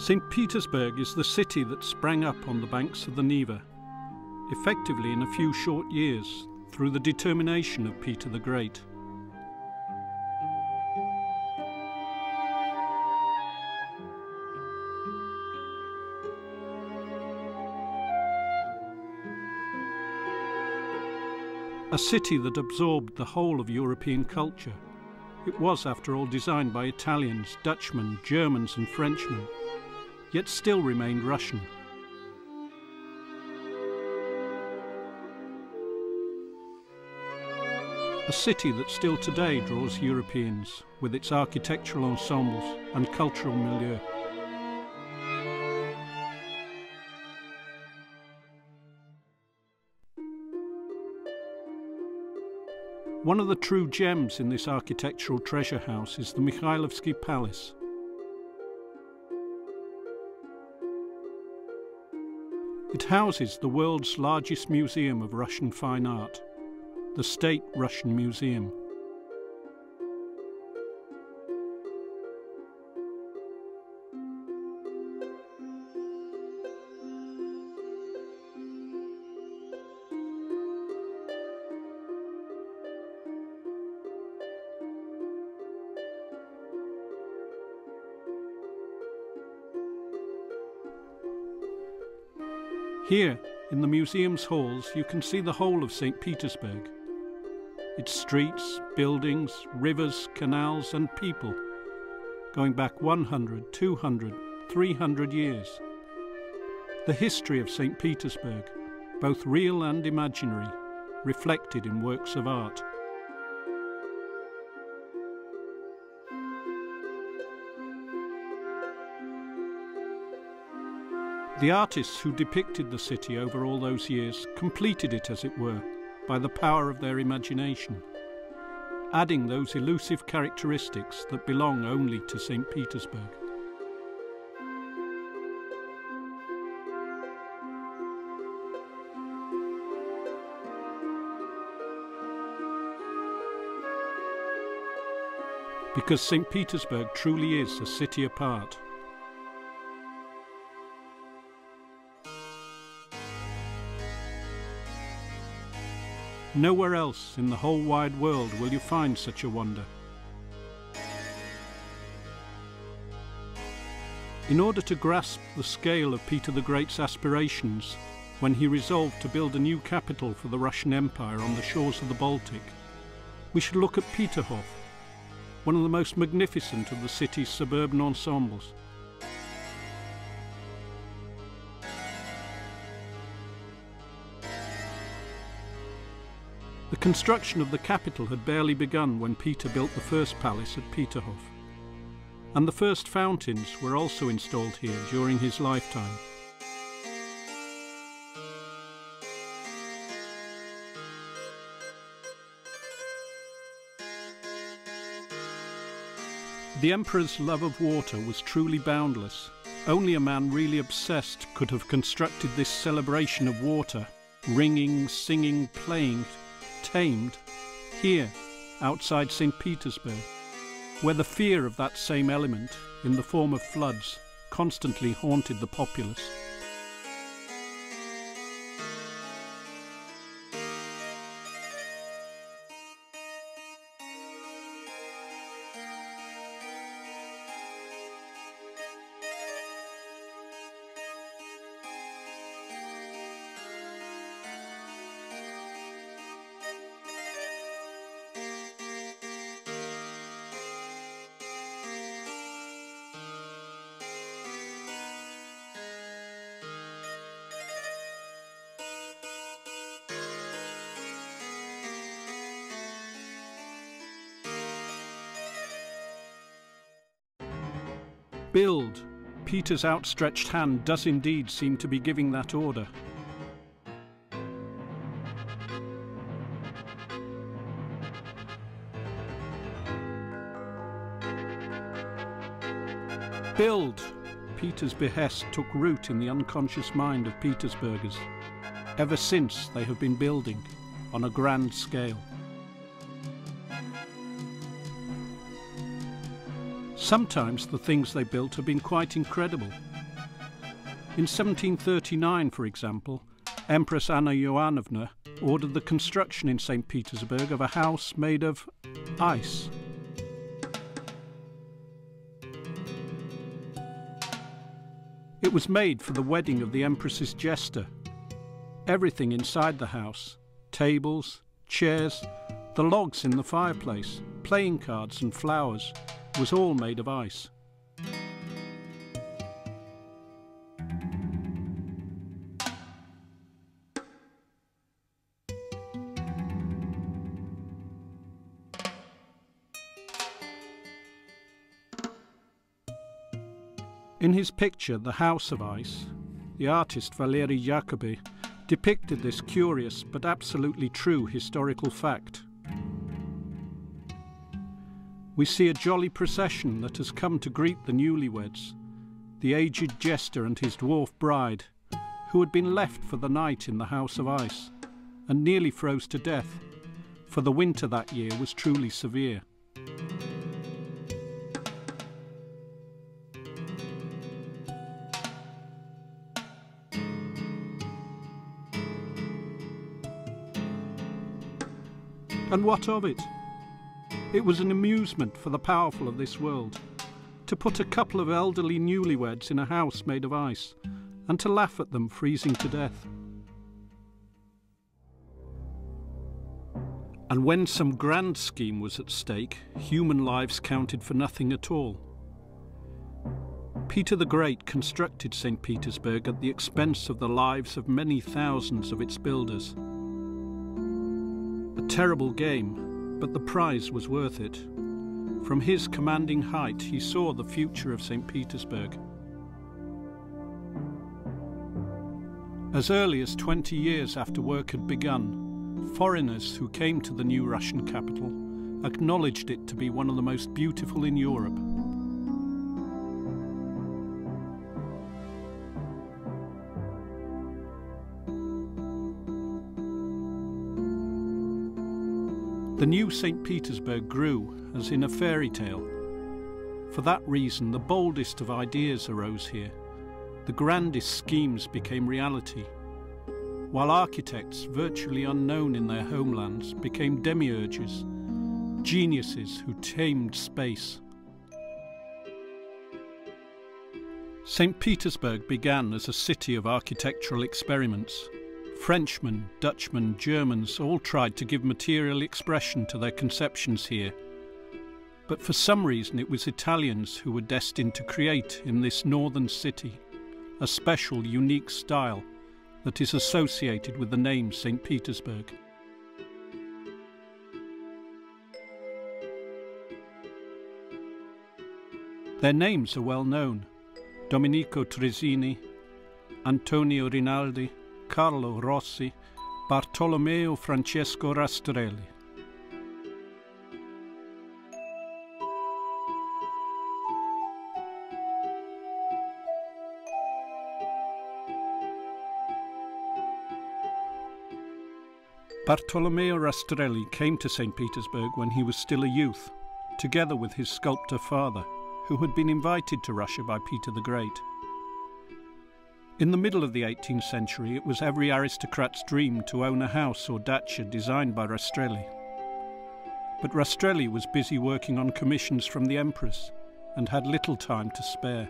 St. Petersburg is the city that sprang up on the banks of the Neva, effectively in a few short years, through the determination of Peter the Great. A city that absorbed the whole of European culture. It was, after all, designed by Italians, Dutchmen, Germans and Frenchmen, yet still remained Russian. A city that still today draws Europeans with its architectural ensembles and cultural milieu. One of the true gems in this architectural treasure house is the Mikhailovsky Palace. It houses the world's largest museum of Russian fine art, the State Russian Museum. Here, in the museum's halls, you can see the whole of St. Petersburg. Its streets, buildings, rivers, canals and people, going back 100, 200, 300 years. The history of St. Petersburg, both real and imaginary, reflected in works of art. The artists who depicted the city over all those years completed it, as it were, by the power of their imagination, adding those elusive characteristics that belong only to St. Petersburg. Because St. Petersburg truly is a city apart. Nowhere else in the whole wide world will you find such a wonder. In order to grasp the scale of Peter the Great's aspirations, when he resolved to build a new capital for the Russian Empire on the shores of the Baltic, we should look at Peterhof, one of the most magnificent of the city's suburban ensembles. The construction of the capital had barely begun when Peter built the first palace at Peterhof, and the first fountains were also installed here during his lifetime. The emperor's love of water was truly boundless. Only a man really obsessed could have constructed this celebration of water, ringing, singing, playing, tamed, here, outside St. Petersburg, where the fear of that same element, in the form of floods, constantly haunted the populace. Build! Peter's outstretched hand does indeed seem to be giving that order. Build! Peter's behest took root in the unconscious mind of Petersburgers. Ever since they have been building on a grand scale. Sometimes the things they built have been quite incredible, In 1739, for example, Empress Anna Ioannovna ordered the construction in St. Petersburg of a house made of ice. It was made for the wedding of the Empress's jester. Everything inside the house, tables, chairs, the logs in the fireplace, playing cards and flowers, was all made of ice. In his picture, The House of Ice, the artist Valery Jacobi depicted this curious but absolutely true historical fact. We see a jolly procession that has come to greet the newlyweds, the aged jester and his dwarf bride, who had been left for the night in the House of Ice, and nearly froze to death, for the winter that year was truly severe. And what of it? It was an amusement for the powerful of this world to put a couple of elderly newlyweds in a house made of ice and to laugh at them freezing to death. And when some grand scheme was at stake, human lives counted for nothing at all. Peter the Great constructed St. Petersburg at the expense of the lives of many thousands of its builders. A terrible game, but the prize was worth it. From his commanding height, he saw the future of St. Petersburg. As early as 20 years after work had begun, foreigners who came to the new Russian capital acknowledged it to be one of the most beautiful in Europe. The new St. Petersburg grew as in a fairy tale. For that reason, the boldest of ideas arose here. The grandest schemes became reality, while architects virtually unknown in their homelands became demiurges, geniuses who tamed space. St. Petersburg began as a city of architectural experiments. Frenchmen, Dutchmen, Germans all tried to give material expression to their conceptions here. But for some reason it was Italians who were destined to create in this northern city a special, unique style that is associated with the name St. Petersburg. Their names are well known: Domenico Trezzini, Antonio Rinaldi, Carlo Rossi, Bartolomeo Francesco Rastrelli. Bartolomeo Rastrelli came to St. Petersburg when he was still a youth, together with his sculptor father, who had been invited to Russia by Peter the Great. In the middle of the 18th century, it was every aristocrat's dream to own a house or dacha designed by Rastrelli. But Rastrelli was busy working on commissions from the empress and had little time to spare.